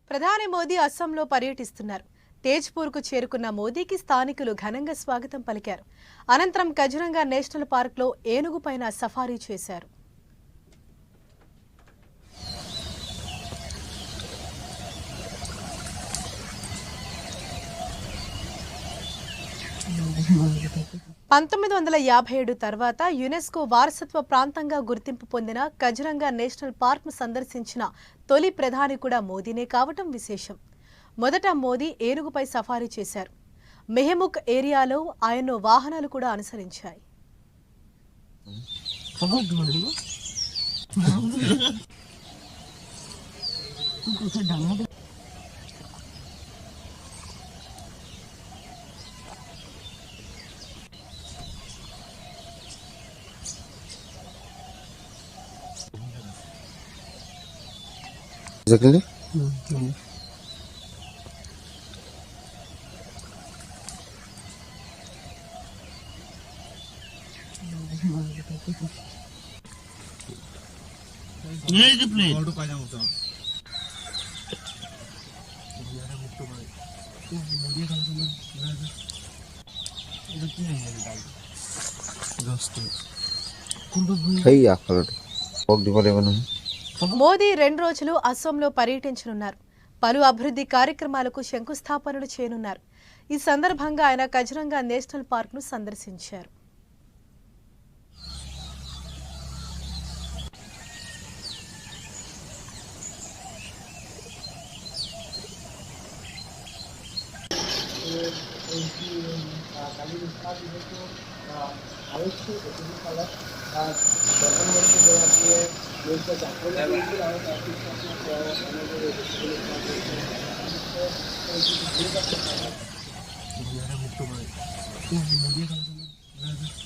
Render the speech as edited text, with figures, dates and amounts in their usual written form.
ప్రధాని మోదీ అస్సాంలో పర్యటిస్తున్నారు. తేజ్పూర్కు చేరుకున్న మోదీకి స్థానికులు ఘనంగా స్వాగతం పలికారు. అనంతరం కజిరంగా నేషనల్ పార్క్లో ఏనుగుపైన సఫారీ చేశారు. పంతొమ్మిది 1957 తర్వాత యునెస్కో వారసత్వ ప్రాంతంగా గుర్తింపు పొందిన కజిరంగా నేషనల్ పార్క్ను సందర్శించిన తొలి ప్రధాని కూడా మోదీనే కావటం విశేషం. మొదట మోదీ ఏనుగుపై సఫారీ చేశారు. మెహముక్ ఏరియాలో ఆయన్ను వాహనాలు కూడా అనుసరించాయి. Exactly. Where is the plane? Hey, after walk the whatever. Modi 2 రోజులు అస్సాంలో పర్యటించనున్నారు. పలు అభివృద్ధి కార్యక్రమాలకు శంకుస్థాపనలు చేయనున్నారు. ఈ సందర్భంగా ఆయన కజిరంగా నేషనల్ పార్క్ను సందర్శించారు. मुक्त